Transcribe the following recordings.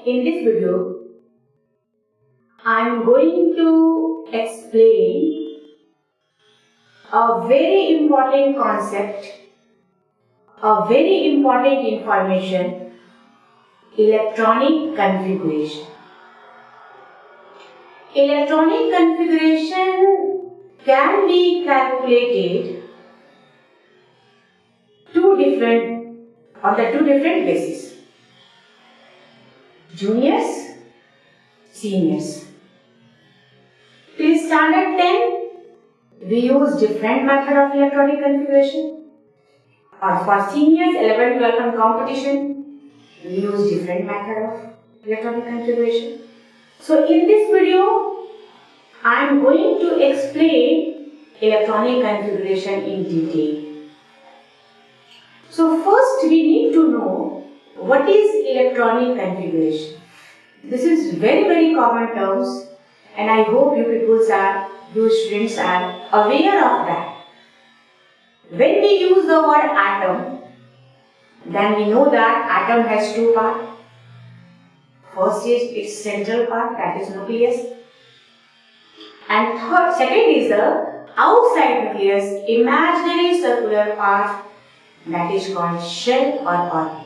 In this video, I am going to explain a very important concept, a very important information, electronic configuration. Electronic configuration can be calculated on the two different bases. Juniors, seniors. Till standard 10, we use different method of electronic configuration. Or for seniors, 11, 12 and competition, we use different method of electronic configuration. So in this video, I am going to explain electronic configuration in detail. So first we need to know what is electronic configuration. This is very common terms, and I hope you students are aware of that. When we use the word atom, then we know that atom has two parts. First is its central part, that is nucleus, and second is the outside nucleus, imaginary circular part, that is called shell or orbit.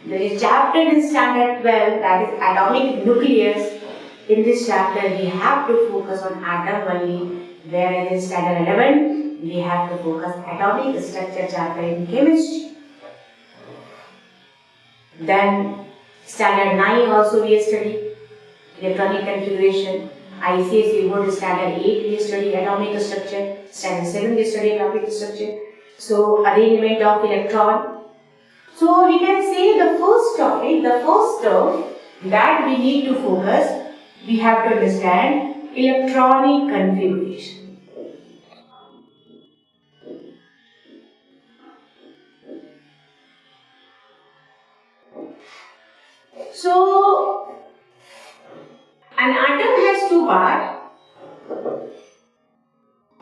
There is chapter in standard 12, that is atomic nucleus. In this chapter we have to focus on atom only, whereas in standard 11 we have to focus atomic structure chapter in chemistry. Then standard 9 also we study electronic configuration. ICSE board standard 8 we study atomic structure, standard 7 we study atomic structure. So arrangement of electron. So we can say the first topic, the first term that we need to focus, we have to understand electronic configuration. So an atom has two parts.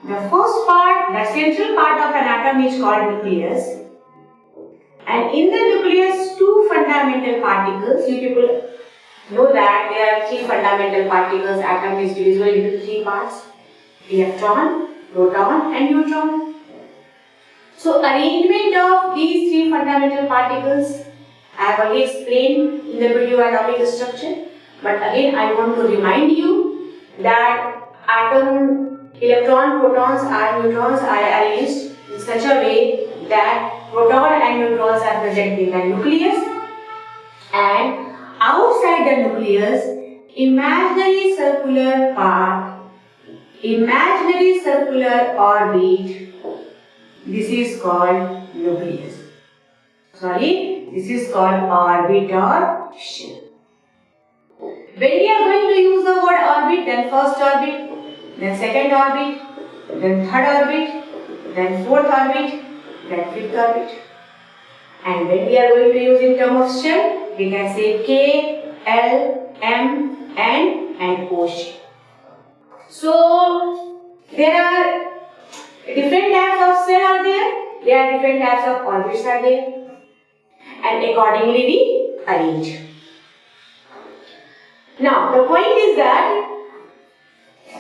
The first part, the central part of an atom is called nucleus. And in the nucleus, two fundamental particles. You people know that there are three fundamental particles. Atom is divisible into three parts: electron, proton and neutron. So arrangement of these three fundamental particles, I have already explained in the video atomic structure. But again, I want to remind you that atom, electron, protons and neutrons are arranged in such a way that proton and neutrons are present in the nucleus, and outside the nucleus, imaginary circular part, imaginary circular orbit, this is called nucleus. This is called orbit or shell. When we are going to use the word orbit, then first orbit, then second orbit, then third orbit, then fourth orbit, then fifth orbit. And when we are going to use in terms of shell, we can say K, L, M, N and O shape. So there are different types of shell are there are different types of orbits are there, and accordingly we arrange. Now the point is that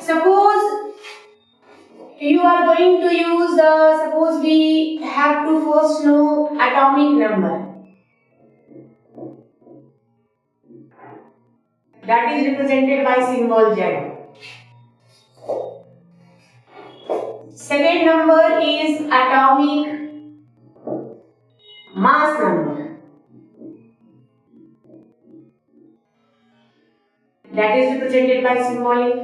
suppose you are going to use suppose we have to first know atomic number. That is represented by symbol Z. Second number is atomic mass number. That is represented by symbolic.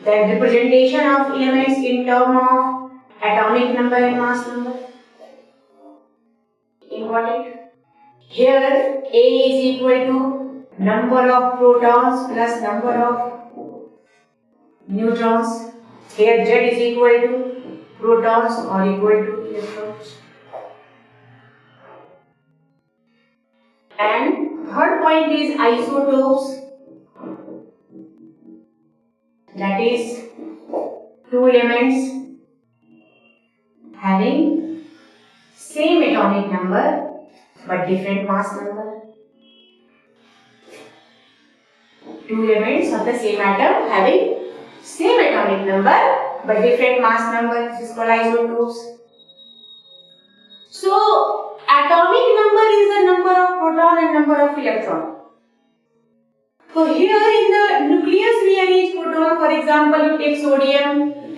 The representation of elements in terms of atomic number and mass number. Important. Here A is equal to number of protons plus number of neutrons. Here Z is equal to protons or equal to electrons. And third point is isotopes. That is two elements having same atomic number but different mass number. two elements of the same atom having same atomic number but different mass number. This is called isotopes. So atomic number is the number of proton and number of electron. So here in the nucleus we arrange proton. For example, you take sodium,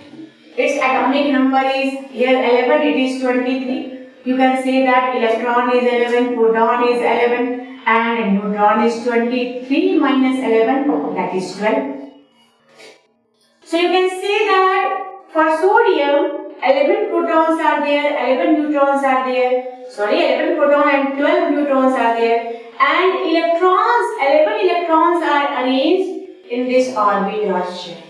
its atomic number is here 11, it is 23. You can say that electron is 11, proton is 11 and neutron is 23 minus 11, that is 12. So you can say that for sodium 11 protons are there, 11 neutrons are there, 11 proton and 12 neutrons are there, and 11 electrons are arranged in this orbit or shell.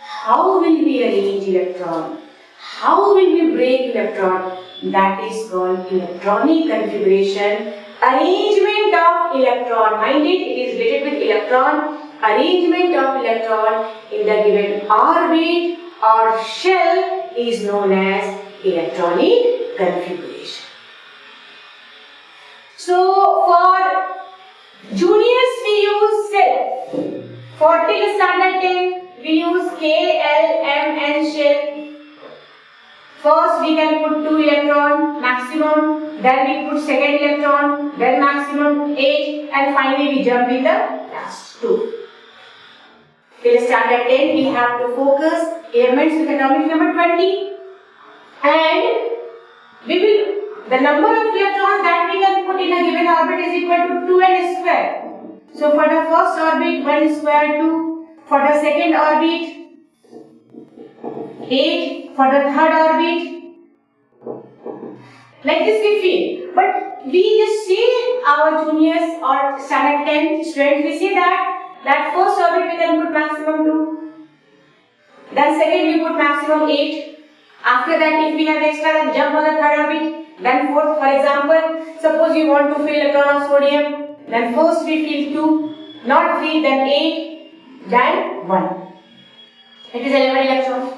How will we arrange electron? How will we break electron? That is called electronic configuration. Arrangement of electron. Mind it, it is related with electron. Arrangement of electron in the given orbit or shell is known as electronic configuration. So for juniors we use cell. For till standard 10 we use K, L, M and shell. First we can put 2 electron maximum, then we put second electron, then maximum 8 and finally we jump in the last 2. Till standard 10 we have to focus elements with atomic number 20 and the number of electrons that we can put in a given orbit is equal to 2n square. So for the first orbit 1 square 2, for the second orbit 8, for the third orbit. Like this we feel. But we just see our juniors or standard 10 students, we see that first orbit we can put maximum 2. Then second we put maximum 8. After that if we have extra then jump on the third orbit. Then fourth, for example, suppose you want to fill electron of sodium. Then first we fill 2, not 3, then 8, then 1. It is 11 electrons.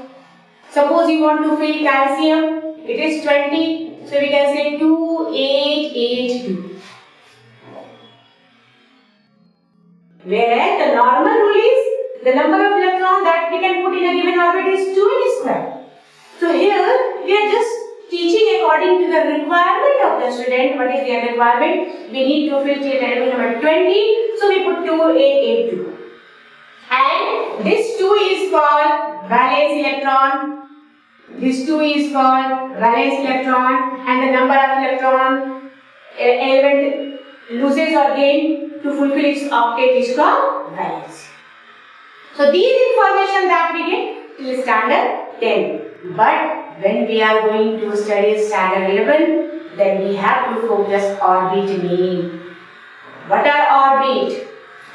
Suppose you want to fill calcium, it is 20, so we can say 2, 8, 8, 2. Whereas the normal rule is the number of electrons that we can put in a given orbit is 2n square. So here we are just teaching according to the requirement of the student. What is their requirement? We need to fill element number 20, so we put 2, 8, 8, 2. And this 2 is called valence electron. This 2 is called valence electron, and the number of electron element loses or gain to fulfill its octet is called valence. So these information that we get till standard 10. But when we are going to study standard 11, then we have to focus orbit name. What are orbit?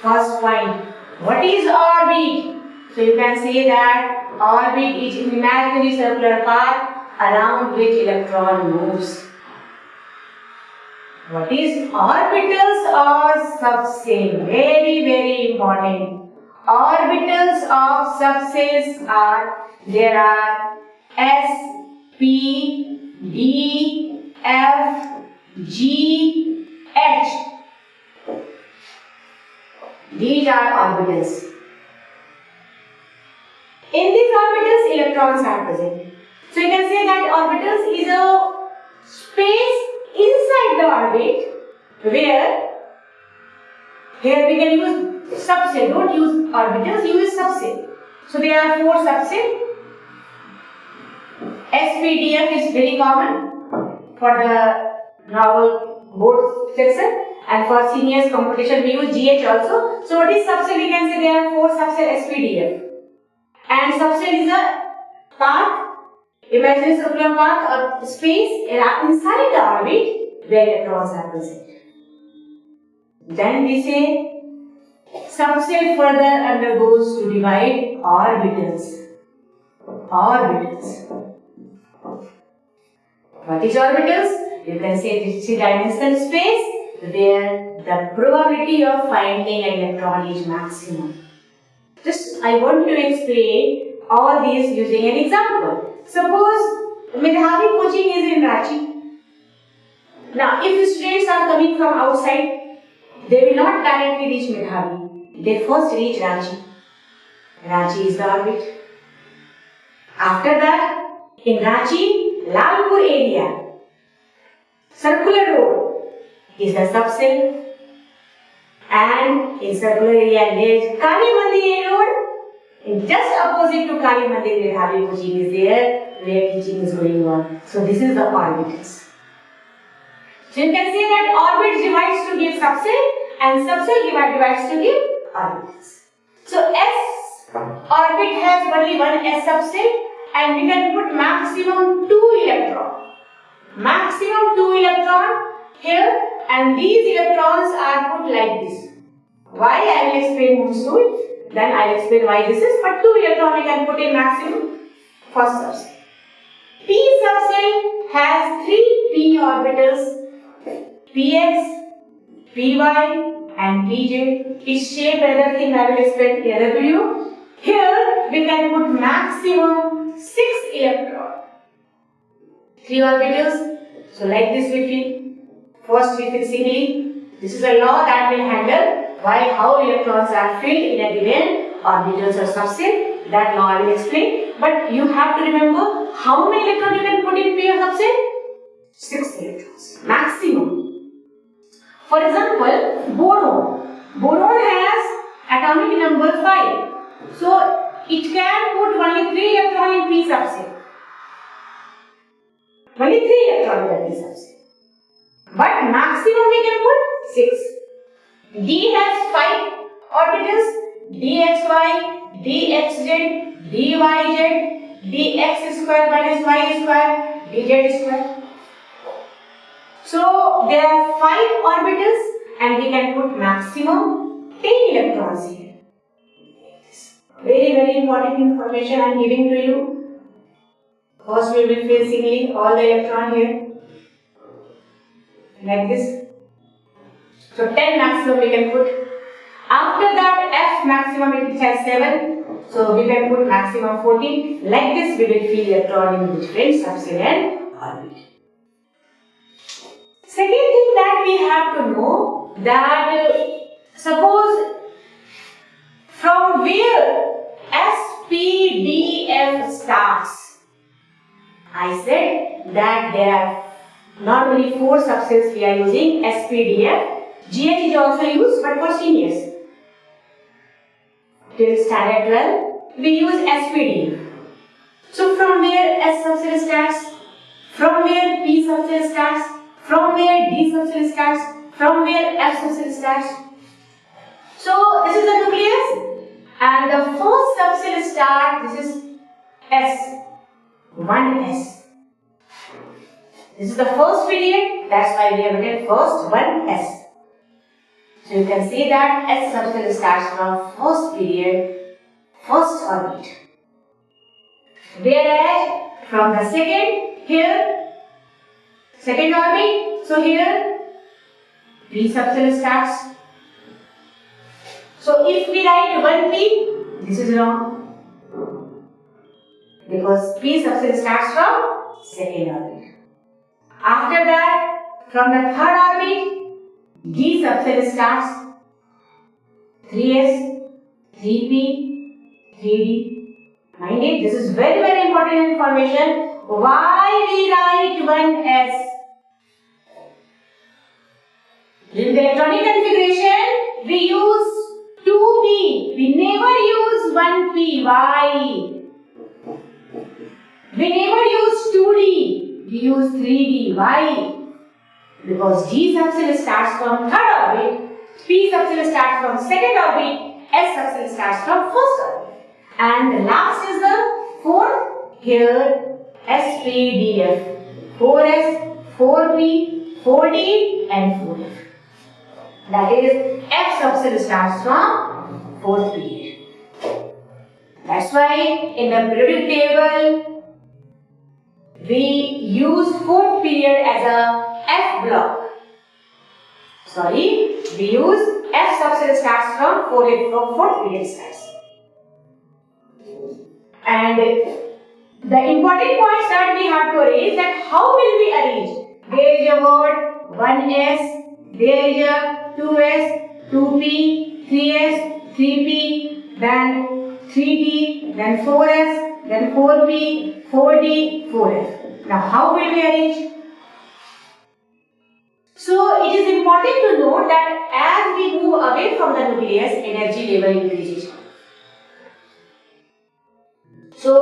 First point. What is orbit? So you can say that orbit is an imaginary circular path around which electron moves. What is orbitals or subcells? Very, very important. Orbitals of subcells are, there are S, P, D, F, G, H. These are orbitals. In these orbitals, electrons are present. So you can say that orbitals is a space inside the orbit where here we can use subcell. Don't use orbitals, use subcell. So there are 4 subcells. SPDF is very common for the novel board section, and for seniors computation we use GH also. So what is subcell? We can say there are 4 subcell SPDF. And subcell is a path, imaginary circular path or space inside the orbit where electrons are present. Then we say subcell further undergoes to divide orbitals. Orbitals. What is orbitals? You can say this is a dimensional space where the probability of finding an electron is maximum. Just I want to explain all these using an example. Suppose Medhavi coaching is in Ranchi. Now if the students are coming from outside, they will not directly reach Medhavi. they first reach Ranchi. Ranchi is the orbit. After that, in Ranchi, Lalpur area, circular road is the subcell. And in circular area, there is Kali Mandir road. And just opposite to Kali Mandir, the Dhabi coaching is there, where teaching is going on. So this is the orbitals. So you can say that orbit divides to give subcell and subcell divides to give orbitals. So S orbit has only one S subcell and we can put maximum 2 electron. Maximum 2 electron here and these electrons are put like this. Why? I will explain Moore's law. Then I will explain why this is. But 2 electron we can put in maximum first subcell. P subcell has 3 p orbitals. Px, Py and Pz. Its shape and other thing I will explain in the other video. Here we can put maximum 6 electron. 3 orbitals. So like this we fill. First we fill singly. This is a law that will handle how electrons are filled in a given orbitals or subcell. That law I will explain. But you have to remember how many electrons you can put in p subcell? 6 electrons. Maximum. For example, boron. Boron has atomic number 5. So it can put only 3 electrons in p subcell. Only 3 electrons in p subcell. But maximum we can put 6. D has 5 orbitals. dxy, dxz, dyz, dx square minus y square, dz square. So there are 5 orbitals and we can put maximum 10 electrons here. Very important information I am giving to you. First we will fill singly all the electron here. Like this. So 10 maximum we can put. After that F maximum it has 7. So we can put maximum 14. Like this we will fill electron in different subcell and orbit. Second thing that we have to know that suppose from where SPDF starts. I said that there are normally 4 subcells we are using SPDF. GH is also used but for seniors. Till standard 12 we use SPDF. So from where S subcell starts? From where P subcell starts? From where D subcell starts? From where F subcell starts? So this is the nucleus and the first subcell start, this is S, 1S. This is the first period, that's why we have written first 1S. So you can see that S subcell starts from first period, first orbit. Whereas from the second, here, second orbit, so here P subcell starts. So if we write 1P, this is wrong. Because P subcell starts from second orbit. After that, from the third orbit, D subcell starts. 3S, 3P, 3D. Mind it, this is very important information. Why we write 1S? In the electronic configuration, we use 2P. We never use 1P. Why? We never use 2D. We use 3D. Why? Because D subcell starts from third orbit, P subcell starts from second orbit, S subcell starts from first orbit. And the last is the fourth. Here SPDF. 4S, 4P, 4D and 4F. That is F subcell starts from fourth period. That's why in the periodic table we use fourth period as a F block. Sorry, we use F subcell starts from fourth period starts. And the important points that we have to arrange, that how will we arrange? There is a word 1S, there is a 2S, 2P, 3S, 3p, then 3d, then 4s, then 4p, 4d, 4f. Now how will we arrange? So it is important to note that as we move away from the nucleus, energy level increases. So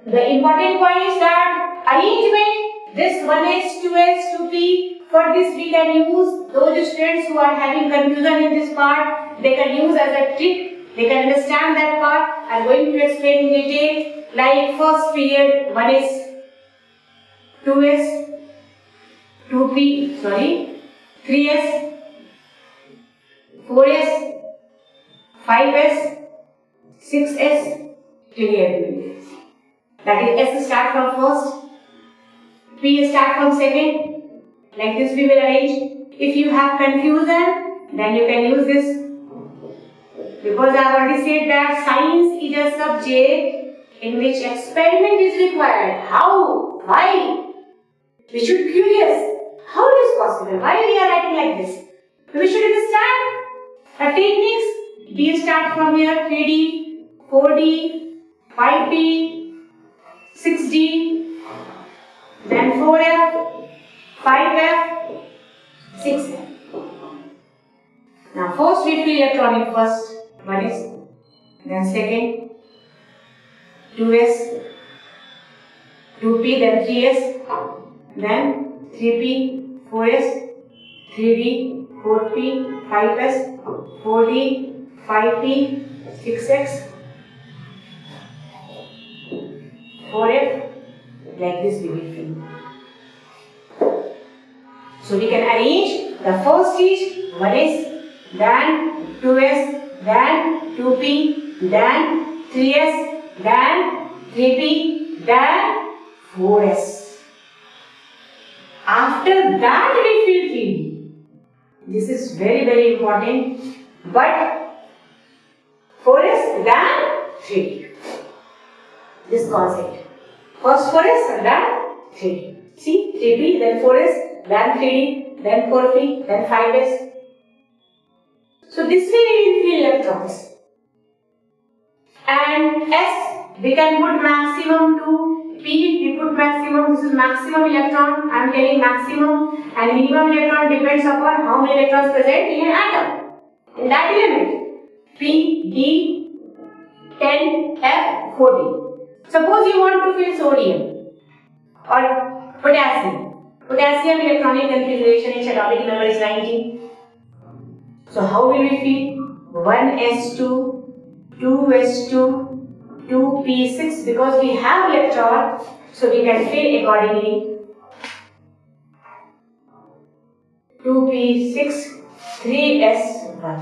the important point is that arrangement, this 1s, 2s, 2p, for this we can use, those students who are having confusion in this part, they can use as a trick, they can understand that part. I am going to explain in detail, like first period 1s, 2s, 2p, 3s, 4s, 5s, 6s, clearly. That is S start from first, P start from second. Like this we will arrange. If you have confusion, then you can use this. Because I have already said that science is a subject in which experiment is required. How? Why? We should be curious. How it is possible? Why we are writing like this? We should understand the techniques. D start from here, 3D, 4D, 5D, 6D, then 4F, 5F, 6F. Now first we fill electronic first, 1s, then second, 2s, 2p, then 3s, then 3p, 4s, 3d, 4p, 5s, 4d, 5p, 6x, 4f, like this we will fill. So we can arrange the first is 1s, then 2s, then 2p, then 3s, then 3p, then 4s. After that we fill 3d. This is very important. But 4s, then 3d. This concept. First 4s, then 3d. See, 3p, then 4s, then 3d, then 4p, then 5s. So this way we will fill electrons. And S, we can put maximum to P, we put maximum, this is maximum electron, I am telling maximum, and minimum electron depends upon how many electrons present in an atom, in that element. P, D, 10, F, 40. Suppose you want to fill sodium or potassium. Potassium electronic configuration in atomic number is 19. So how will we fill? 1s2, 2s2, 2p6, because we have electron, so we can fill accordingly. 2p6, 3s1.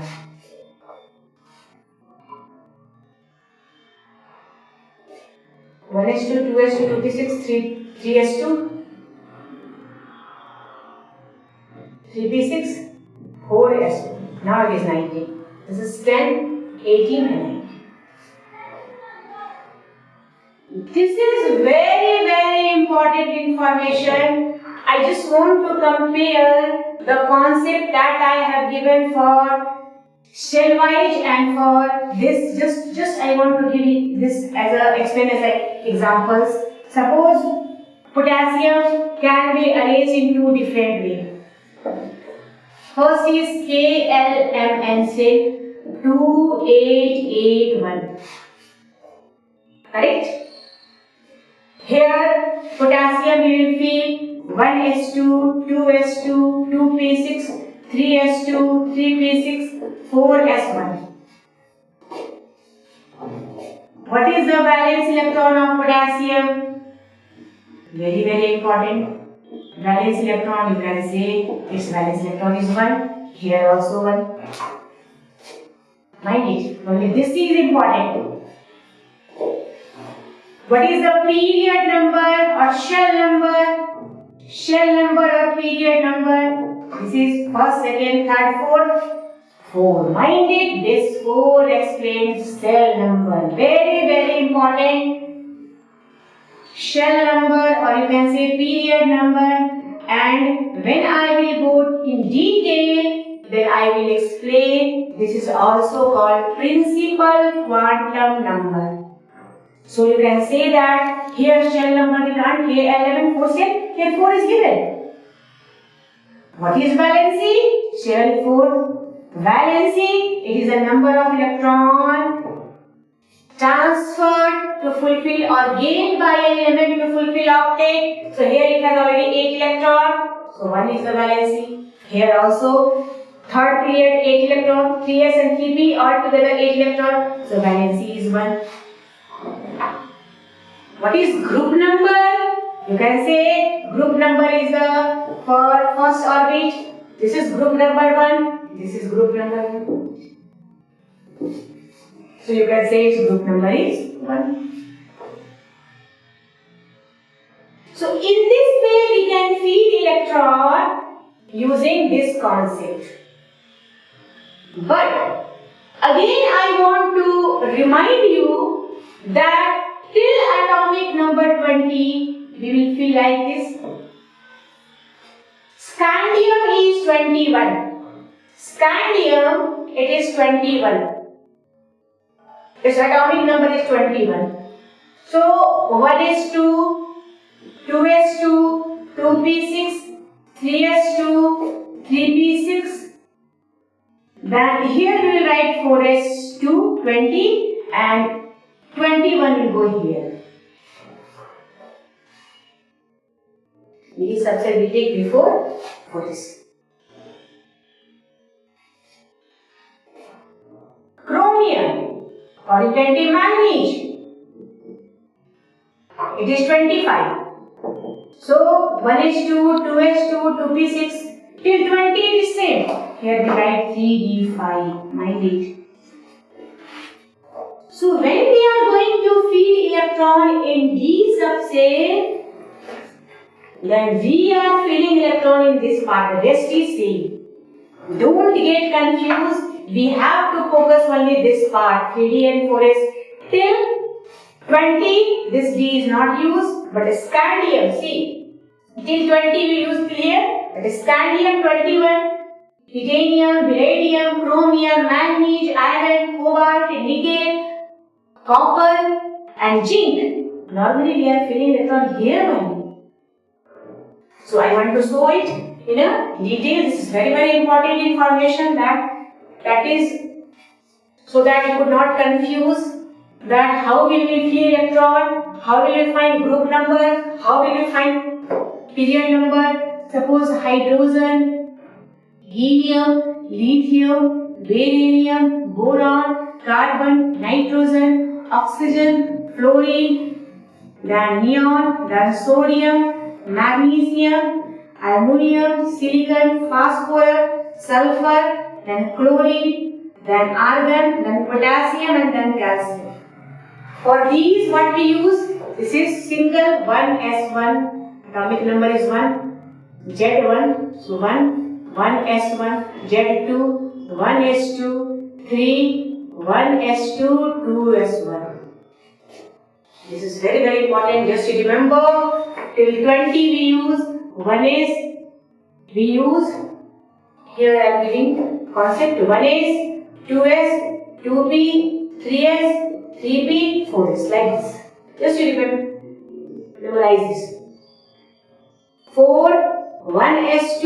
One s2, 2s2, 2p6, 3s2, 3p6, 4s2. Now it is 19. This is 10, 18 and 19. This is very important information. I just want to compare the concept that I have given for shell-wise and for this. Just I want to give you this as a explain as examples. Suppose potassium can be arranged in two different ways. First is KLMN, say 2881. Correct? Here potassium we will fill 1s2, 2s2, 2p6, 3s2, 3p6, 4s1. What is the valence electron of potassium? Very important. Valence electron, you can say its valence electron is 1. Here also 1. Mind it. Only this is important. What is the period number or shell number? Shell number or period number? This is first, second, third, fourth. 4. Mind it. This 4 explains cell number. Very important. Shell number, or you can say period number. And when I will go in detail, then I will explain. This is also called principal quantum number. So you can say that here shell number we can't, here 11, 4 shell, here 4 is given. What is valency? Shell 4. Valency, it is the number of electron transferred to fulfill or gained by an element to fulfill octet. So here it has already 8 electron. So 1 is the valency. Here also third period 8 electron, 3s and 3p all together 8 electron. So valency is 1. What is group number? You can say group number is the first orbit. This is group number 1. This is group number 2. So you can say its group number is 1. So in this way we can feed electron using this concept. But again I want to remind you that till atomic number 20 we will feel like this. Scandium is 21. Scandium, it is 21. Its atomic number is 21. So 1s2, 2s2, 2p6, 3s2, 3p6. Then here we will write 4s2, 20 and 21 will go here. These subset we take before for this. Chromium or you can take manganese. It is 25. So 1s2, 2s2, 2p6 till 20 it is same. Here we write 3d5. Mind it. So when we are going to feed electron in D subset, then we are feeding electron in this part. The rest is same. Don't get confused. We have to focus only this part. 3d and 4s till 20. This D is not used. But scandium, see, till 20 we use clear. But scandium 21, titanium, palladium, chromium, manganese, iron, cobalt, nickel, copper and zinc. Normally we are filling electron here only. So I want to show it in a detail. This is very important information that is so that you could not confuse that how will we fill electron, how will we find group number, how will we find period number. Suppose hydrogen, helium, lithium, beryllium, boron, carbon, nitrogen, oxygen, fluorine, then neon, then sodium, magnesium, aluminum, silicon, phosphorus, sulfur, then chlorine, then argon, then potassium and then calcium. For these what we use? This is single 1s1, atomic number is 1, Z1, so 1, 1s1, Z2, 1s2, 3, 1s2, 2s1. This is very important. Just to remember, till 20 we use 1s, we use, here I am giving concept 1s, 2s, 2p, 3s, 3p, 4s, like this. Just to remember, memorize this. 4, 1s2,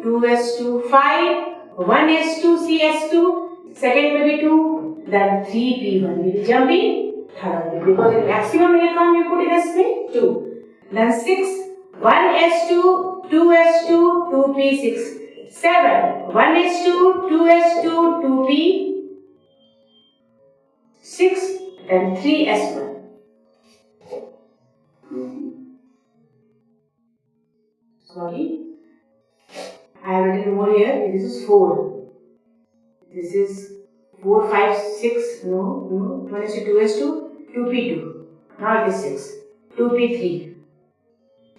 2s2, 5, 1s2, cs2, second will be 2, then 3p1. We will jump in third because the maximum electron we put in s way 2. Then 6, 1s2, 2s2, 2p6. 7, 1s2, 2s2, 2p. 6, then 3s1. Sorry, I have written more here. This is 4. This is 4, 5, 6. No. 1s2, 2s2, 2p2. Now it is 6. 2p3.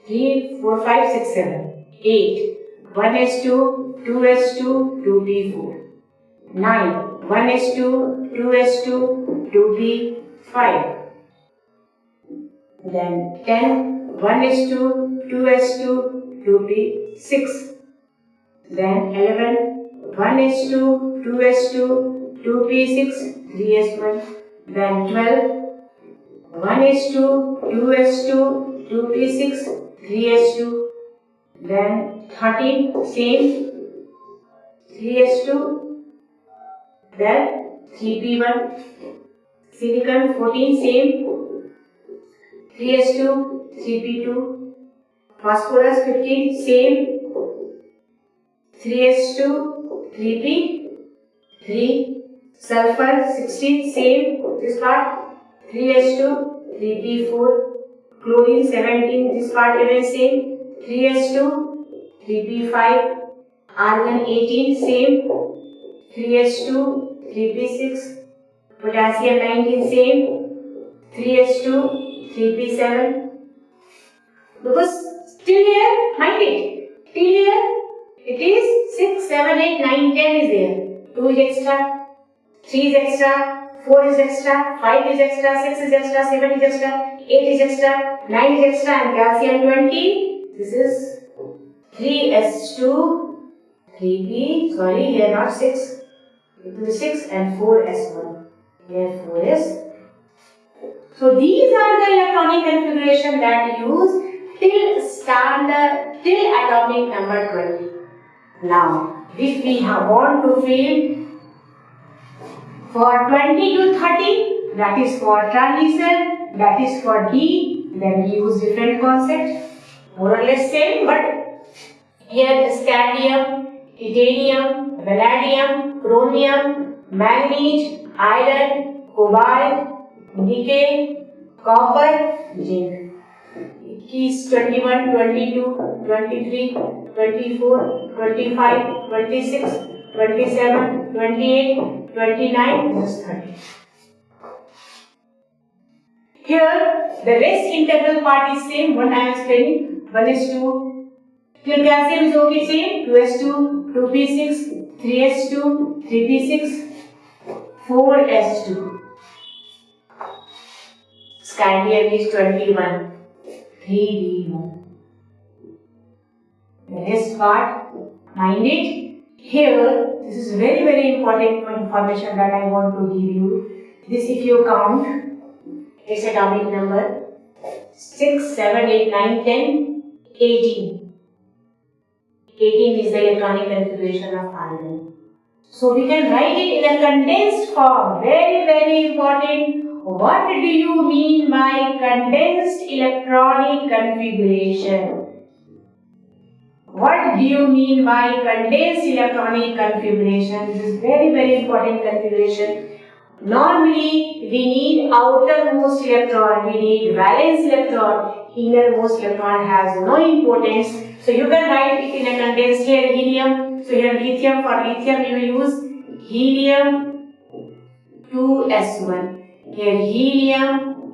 3, 4, 5, 6, 7. 8. 1s2, 2s2, 2p4. 9. 1s2, 2s2, 2p5. Then 10. 1s2, 2s2, 2p6. Then 11, 1s2, 2s2, 2p6, 3s1, then 12, 1s2, 2s2, 2p6, 3s2, then 13, same, 3s2, then 3p1, silicon 14, same, 3s2, 3p2, phosphorus 15, same, 3s2, 3p, 3, sulfur 16, same, this part, 3s2, 3p4, chlorine 17, this part again same, 3s2, 3p5, argon 18, same, 3s2, 3p6, potassium 19, same, 3s2, 3p7, because till here, mind it, till here it is 6, 7, 8, 9, 10 is there, 2 is extra, 3 is extra, 4 is extra, 5 is extra, 6 is extra, 7 is extra, 8 is extra, 9 is extra, and calcium 20. This is 3s2, 3p, sorry, here not 6, it is 6 and 4s1. Here 4 is. So these are the electronic configuration that use till atomic number 20. Now, if we want to fill for 20 to 30, that is for transition, that is for D, then we use different concepts, more or less same, but here scandium, titanium, palladium, chromium, manganese, iron, cobalt, nickel, copper, zinc. Keys 21, 22, 23, 24, 25, 26, 27, 28, 29, this is 30. Here, the rest integral part is same, what I am explaining. 1 is 2. Here calcium is okay, same. 2s2, 2p6, 3s2, 3p6, 4s2. Scandium is 21, 3d1. The rest part, mind it. Here, this is very important information that I want to give you. This, if you count, its atomic number 6, 7, 8, 9, 10, 18. 18 is the electronic configuration of argon. So we can write it in a condensed form. Very important. What do you mean by condensed electronic configuration? What do you mean by condensed electronic configuration? This is very important configuration. Normally, we need outermost electron, we need valence electron, innermost electron has no importance. So you can write it in a condensed here, helium. So here lithium, for lithium you will use helium 2s1. Here helium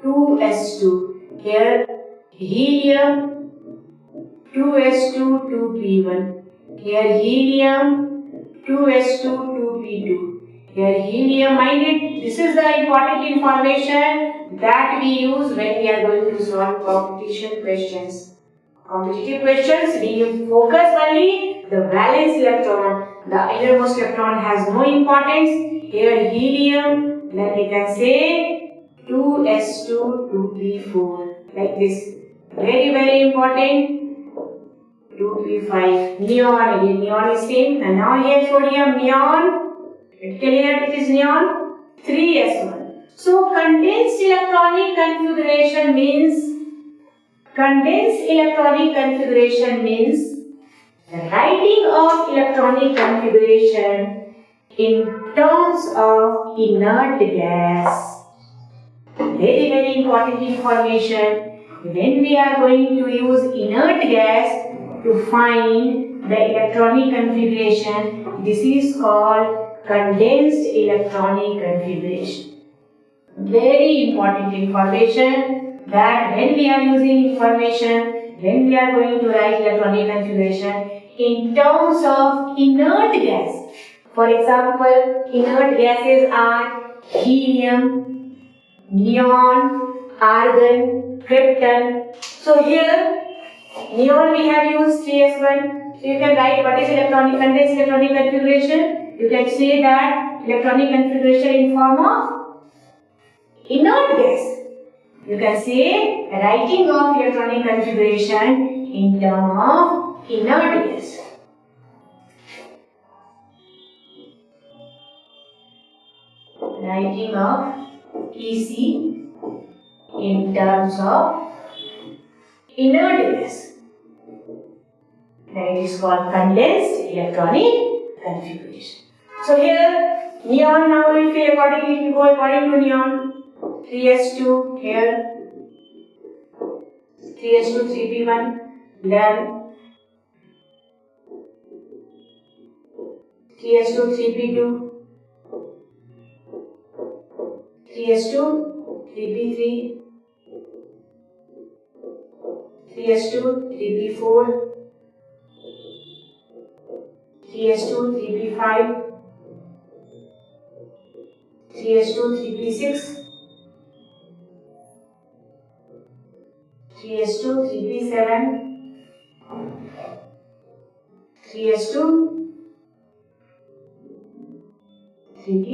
2s2. Here helium 2s2 2p1. Here helium 2s2 2p2. Here helium, mind it, this is the important information that we use when we are going to solve competition questions. Competitive questions, we focus only the valence electron. The innermost electron has no importance. Here helium, then we can say 2s2 2p4, like this. Very important. 2p5. Neon, again neon is same. And now here sodium, neon. Here it is neon, 3s1. So condensed electronic configuration means the writing of electronic configuration in terms of inert gas. Very important information. When we are going to use inert gas to find the electronic configuration, this is called condensed electronic configuration. Very important information that when we are using information, when we are going to write electronic configuration in terms of inert gas. For example, inert gases are helium, neon, argon, krypton. So here, neon we have used 3s1, So you can write what is condensed electronic configuration. You can say that electronic configuration in form of inert gas. You can say writing of electronic configuration in terms of inert gas. Writing of EC in terms of inert gas. That is called condensed electronic configuration. So here neon now will fill accordingly. If you go according to neon, 3s2 here, 3s2 3p1, then 3s2 3p2, 3s2 3p3, 3s2 3p4, 3s2 3p5, 3s2 3p6, 3s2 3p7, 3s2 3p.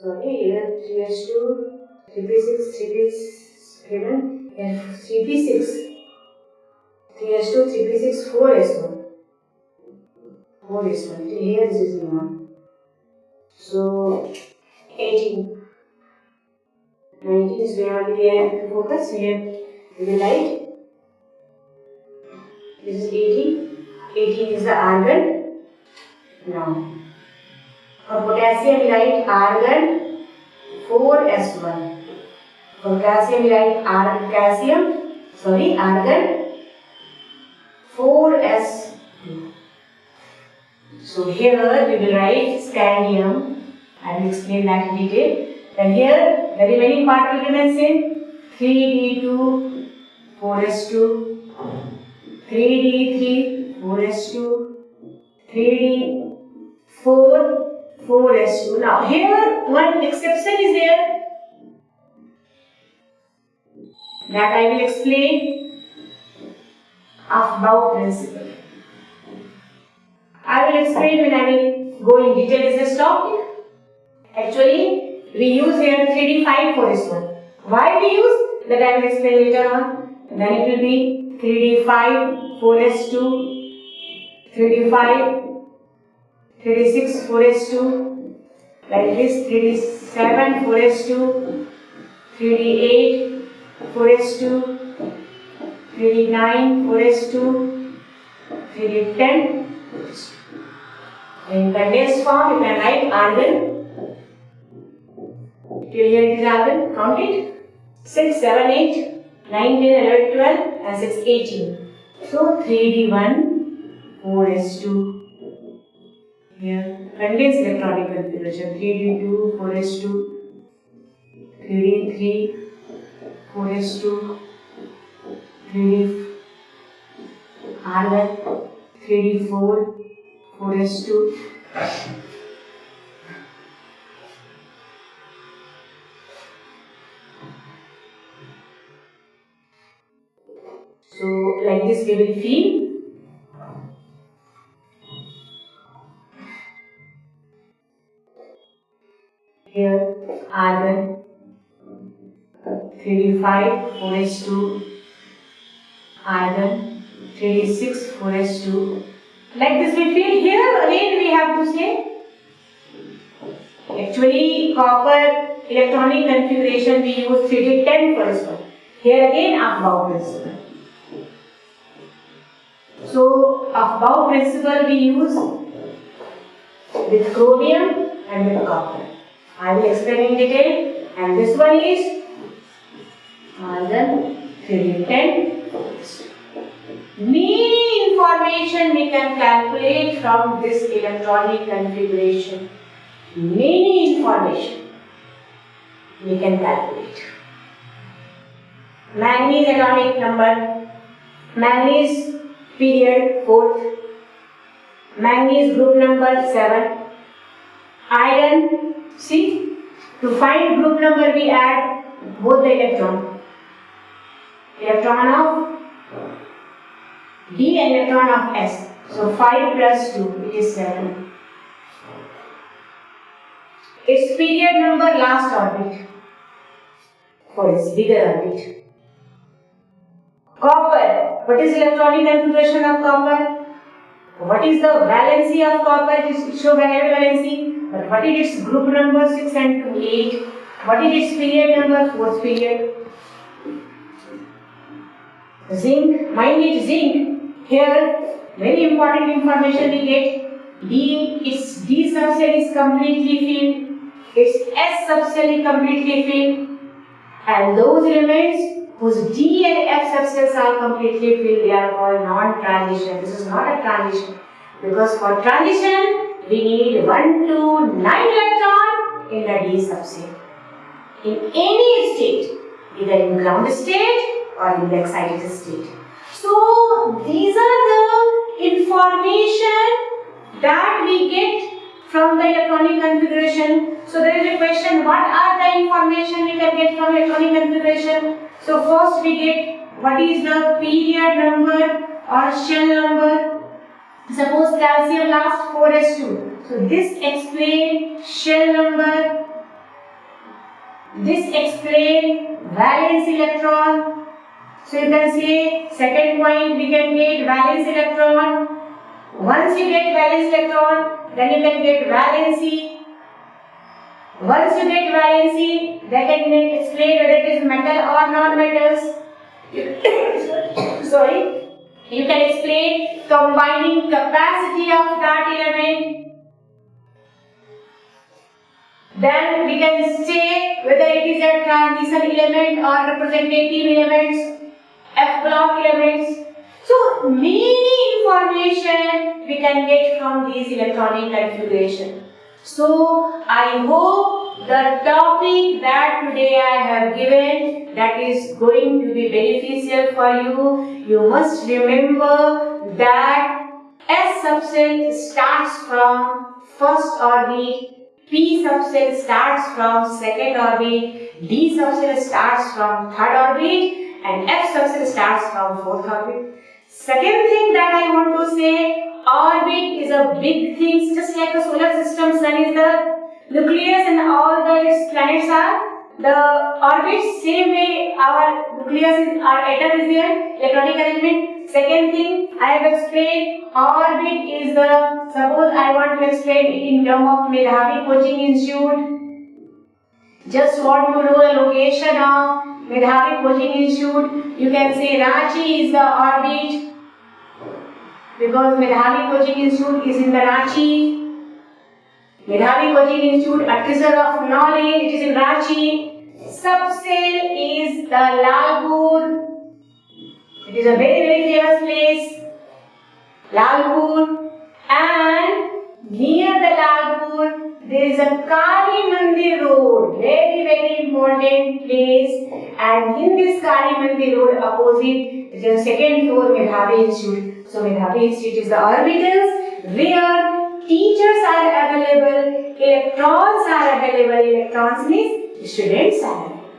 Sorry, here 3s2, 3p6, 3p7, and 3p6, 3s2, 3p6, 4s1, 4s1. Here this is neon. So 18, 19 is where only we have to focus. Here is the light. This is 18. 18 is the argon. Now, for potassium we write argon 4s1. For calcium we write argon 4s2. So here we will write scandium. I will explain that in detail. Then here the remaining part will remain same. 3d2 4s2, 3d3 4s2, 3d4 4s2. Now here one exception is there that I will explain. Aufbau principle. I will explain when I will go in detail in this topic. Actually, we use here 3d5 4s1. Why we use that I will explain later on. Then it will be 3d5 4s2, 3d5, 3d6 4s2, like this 3d7 4s2, 3d8 4s2, 3d9 4s2, 3d10 4s2. In condensed form, you can write argon. Till here it is argon. Count it. 6, 7, 8, 9, 10, 11, 12, and 6, 18. So 3d1 4s2. Here condensed electronic configuration. 3d2 4s2, 3d3 4s2, 3d argon 3d4 4s2. So like this we will feel. Here argon 3d5 4s2, argon 3d6 4s2. Like this we feel. Here again we have to say, actually copper electronic configuration we use 3d10 4s1. Here again Aufbau principle. So Aufbau principle we use with chromium and with copper. I will explain in detail. And this one is argon 3d10 4s2. Many information we can calculate from this electronic configuration. Many information we can calculate. Manganese atomic number. Manganese period 4th. Manganese group number 7. Iron, see, to find group number we add both the electron. Electron of D and electron of S. So 5 plus 2, it is 7. Its period number last orbit for its bigger orbit. Copper, what is electronic configuration of copper? What is the valency of copper? It is show valency. But what is its group number 6 and 2, 8? What is its period number? 4th period. Zinc, mind it, zinc. Here, very important information we get. Its D subcell is completely filled. Its S subcell is completely filled. And those elements whose D and F subcells are completely filled, they are called non-transition. This is not a transition. Because for transition, we need 1 to 9 electron in the D subcell. In any state, either in ground state or in the excited state. So, these are the information that we get from the electronic configuration. So, there is a question, what are the information we can get from electronic configuration? So, first we get what is the period number or shell number. Suppose calcium lasts 4s2. So, this explains shell number. This explains valence electron. So you can say second point we can get valence electron. Once you get valence electron, then you can get valency. Once you get valency, then you can explain whether it is metal or non-metals. Sorry. You can explain combining capacity of that element. Then we can say whether it is a transition element or representative elements, F block elements. So many information we can get from these electronic configuration. So I hope the topic that today I have given, that is going to be beneficial for you. You must remember that S subcell starts from first orbit, P subcell starts from second orbit, D subcell starts from third orbit, and F subcell starts from fourth orbit. Second thing that I want to say, orbit is a big thing, just like the solar system, sun is the nucleus and all the its planets are the orbit. Same way our nucleus is, our atom is there, electronic arrangement. Second thing I have explained, orbit is the, suppose I want to explain it in terms of Medhavi Coaching Institute. Just want to know the location of Medhavi Coaching Institute. You can say Ranchi is the orbit because Medhavi Coaching Institute is in the Ranchi. Medhavi Coaching Institute, a treasure of knowledge, it is in Ranchi. Subcell is the Lalpur. It is a very famous place, Lalpur. And near the Lalpur, there is a Kali Mandir road, very important place. And in this Kali Mandir road opposite, there is a second floor Medhavi Institute. So Medhavi Institute is the orbitals where teachers are available, electrons are available. Electrons means students are available.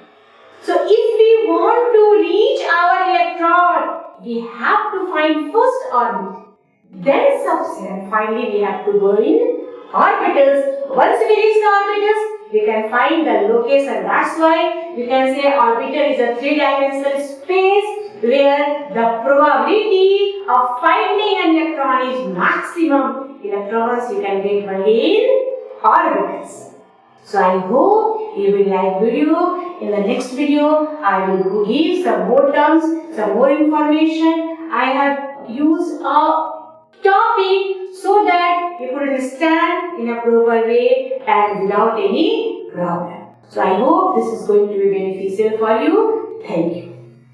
So if we want to reach our electron, we have to find first orbit, then subcell. Finally, we have to go in orbitals. Once we reach the orbitals, we can find the location. That's why we can say orbital is a three-dimensional space where the probability of finding an electron is maximum. Electrons you can get only in orbitals. So I hope you will like video. In the next video, I will give some more terms, some more information. I have used a topic so that you could understand in a proper way and without any problem. So I hope this is going to be beneficial for you. Thank you.